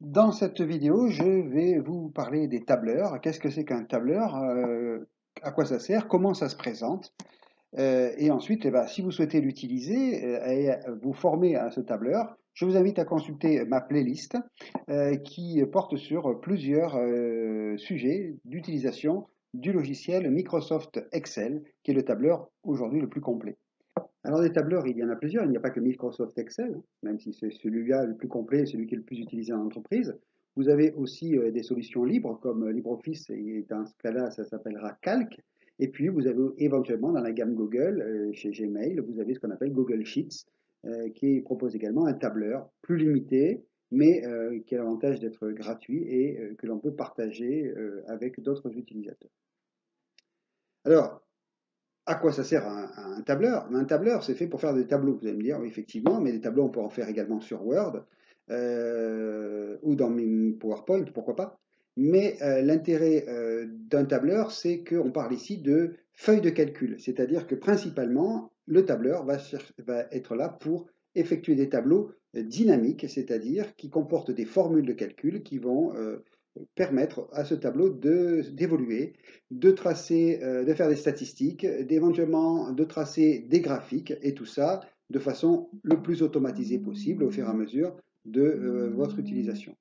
Dans cette vidéo, je vais vous parler des tableurs. Qu'est-ce que c'est qu'un tableur? À quoi ça sert? Comment ça se présente? Et ensuite, eh ben, si vous souhaitez l'utiliser et vous former à ce tableur, je vous invite à consulter ma playlist qui porte sur plusieurs sujets d'utilisation du logiciel Microsoft Excel, qui est le tableur aujourd'hui le plus complet. Alors des tableurs, il y en a plusieurs, il n'y a pas que Microsoft Excel, même si c'est celui-là le plus complet, celui qui est le plus utilisé en entreprise. Vous avez aussi des solutions libres comme LibreOffice, et dans ce cas-là, ça s'appellera Calc. Et puis vous avez éventuellement dans la gamme Google, chez Gmail, vous avez ce qu'on appelle Google Sheets, qui propose également un tableur plus limité, mais qui a l'avantage d'être gratuit et que l'on peut partager avec d'autres utilisateurs. Alors, à quoi ça sert un tableur? Un tableur, c'est fait pour faire des tableaux. Vous allez me dire, oui, effectivement, mais des tableaux, on peut en faire également sur Word ou dans PowerPoint, pourquoi pas. Mais l'intérêt d'un tableur, c'est qu'on parle ici de feuille de calcul. C'est-à-dire que principalement, le tableur va être là pour effectuer des tableaux dynamiques, c'est-à-dire qui comportent des formules de calcul qui vont permettre à ce tableau d'évoluer, de tracer, de faire des statistiques, d'éventuellement de tracer des graphiques et tout ça de façon le plus automatisée possible au fur et à mesure de votre utilisation.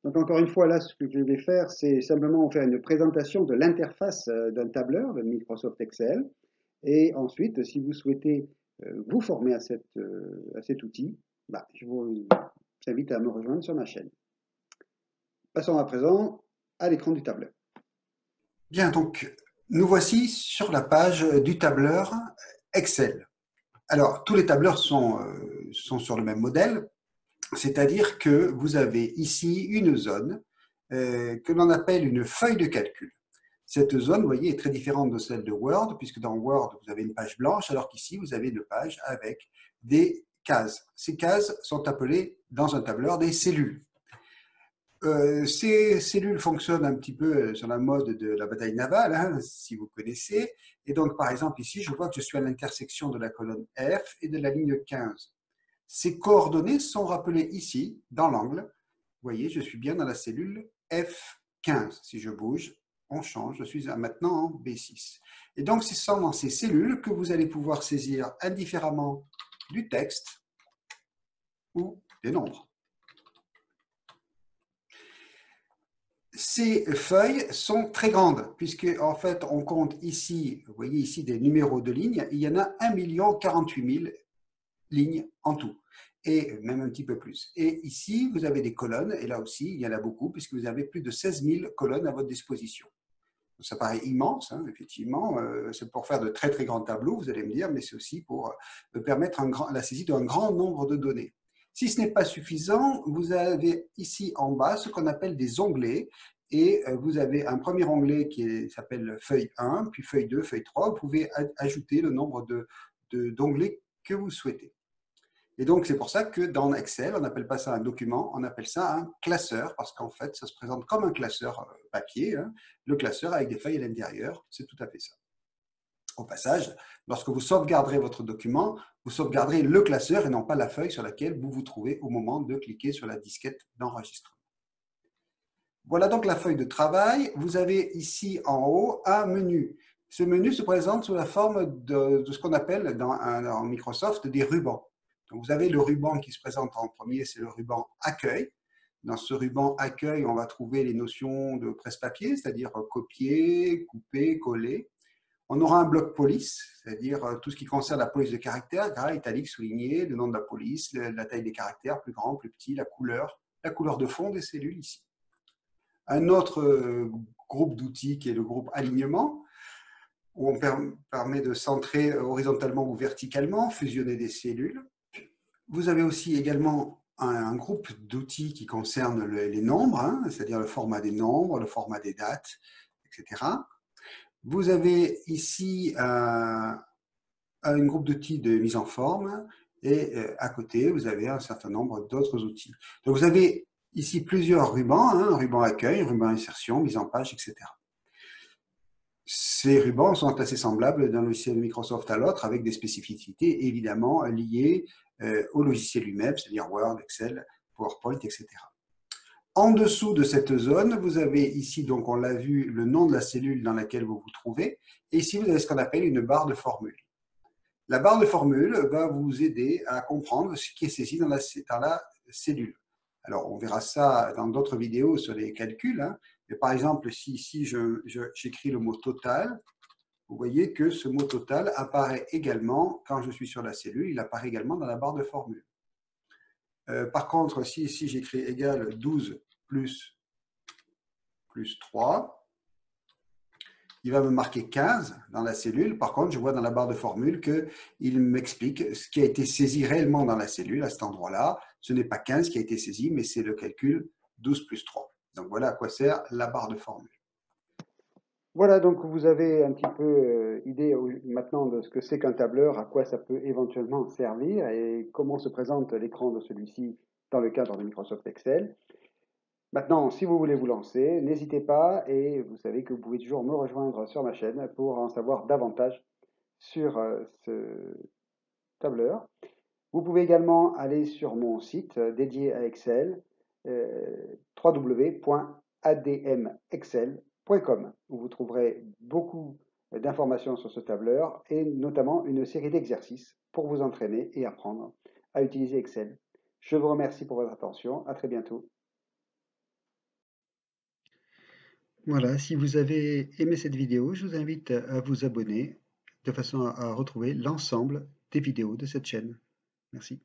Donc encore une fois, là, ce que je vais faire, c'est simplement vous faire une présentation de l'interface d'un tableur de Microsoft Excel. Et ensuite, si vous souhaitez vous former à cet outil, bah, je vous invite à me rejoindre sur ma chaîne. Passons à présent à l'écran du tableur. Bien, donc nous voici sur la page du tableur Excel. Alors, tous les tableurs sont sur le même modèle, c'est-à-dire que vous avez ici une zone que l'on appelle une feuille de calcul. Cette zone, vous voyez, est très différente de celle de Word, puisque dans Word, vous avez une page blanche, alors qu'ici, vous avez une page avec des cases. Ces cases sont appelées dans un tableur des cellules. Ces cellules fonctionnent un petit peu sur la mode de la bataille navale, hein, si vous connaissez. Et donc, par exemple, ici, je vois que je suis à l'intersection de la colonne F et de la ligne 15. Ces coordonnées sont rappelées ici, dans l'angle. Vous voyez, je suis bien dans la cellule F15. Si je bouge, on change. Je suis maintenant en B6. Et donc, c'est dans ces cellules que vous allez pouvoir saisir indifféremment du texte ou des nombres. Ces feuilles sont très grandes, puisque en fait, on compte ici, vous voyez ici des numéros de lignes, il y en a 1 048 000 lignes en tout, et même un petit peu plus. Et ici, vous avez des colonnes, et là aussi, il y en a beaucoup, puisque vous avez plus de 16 000 colonnes à votre disposition. Ça paraît immense, hein, effectivement, c'est pour faire de très très grands tableaux, vous allez me dire, mais c'est aussi pour permettre la saisie d'un grand nombre de données. Si ce n'est pas suffisant, vous avez ici en bas ce qu'on appelle des onglets, et vous avez un premier onglet qui s'appelle feuille 1, puis feuille 2, feuille 3, vous pouvez ajouter le nombre d'onglets que vous souhaitez. Et donc, c'est pour ça que dans Excel, on n'appelle pas ça un document, on appelle ça un classeur, parce qu'en fait, ça se présente comme un classeur papier, hein, le classeur avec des feuilles à l'intérieur, c'est tout à fait ça. Au passage, lorsque vous sauvegarderez votre document, vous sauvegarderez le classeur et non pas la feuille sur laquelle vous vous trouvez au moment de cliquer sur la disquette d'enregistrement. Voilà donc la feuille de travail. Vous avez ici en haut un menu. Ce menu se présente sous la forme de ce qu'on appelle dans Microsoft des rubans. Donc, vous avez le ruban qui se présente en premier, c'est le ruban accueil. Dans ce ruban accueil, on va trouver les notions de presse-papier, c'est-à-dire copier, couper, coller. On aura un bloc police, c'est-à-dire tout ce qui concerne la police de caractères, gras, italique, souligné, le nom de la police, la taille des caractères, plus grand, plus petit, la couleur de fond des cellules ici. Un autre groupe d'outils qui est le groupe alignement, où on permet de centrer horizontalement ou verticalement, fusionner des cellules. Vous avez aussi également un groupe d'outils qui concerne les nombres, hein, c'est-à-dire le format des nombres, le format des dates, etc. Vous avez ici un groupe d'outils de mise en forme et à côté, vous avez un certain nombre d'autres outils. Donc, vous avez ici plusieurs rubans, hein, un ruban accueil, un ruban insertion, mise en page, etc. Ces rubans sont assez semblables d'un logiciel Microsoft à l'autre avec des spécificités évidemment liées au logiciel lui-même, c'est-à-dire Word, Excel, PowerPoint, etc. En dessous de cette zone, vous avez ici, donc on l'a vu, le nom de la cellule dans laquelle vous vous trouvez. Et ici, vous avez ce qu'on appelle une barre de formule. La barre de formule va vous aider à comprendre ce qui est saisi dans la cellule. Alors, on verra ça dans d'autres vidéos sur les calculs. Hein. Mais par exemple, si ici j'écris le mot total, vous voyez que ce mot total apparaît également, quand je suis sur la cellule, il apparaît également dans la barre de formule. Par contre, si ici j'écris égal 12 plus 3, il va me marquer 15 dans la cellule. Par contre, je vois dans la barre de formule qu'il m'explique ce qui a été saisi réellement dans la cellule à cet endroit-là. Ce n'est pas 15 qui a été saisi, mais c'est le calcul 12 plus 3. Donc voilà à quoi sert la barre de formule. Voilà, donc vous avez un petit peu idée maintenant de ce que c'est qu'un tableur, à quoi ça peut éventuellement servir et comment se présente l'écran de celui-ci dans le cadre de Microsoft Excel. Maintenant, si vous voulez vous lancer, n'hésitez pas et vous savez que vous pouvez toujours me rejoindre sur ma chaîne pour en savoir davantage sur ce tableur. Vous pouvez également aller sur mon site dédié à Excel, www.admexcel.com, où vous trouverez beaucoup d'informations sur ce tableur et notamment une série d'exercices pour vous entraîner et apprendre à utiliser Excel. Je vous remercie pour votre attention. À très bientôt. Voilà, si vous avez aimé cette vidéo, je vous invite à vous abonner de façon à retrouver l'ensemble des vidéos de cette chaîne. Merci.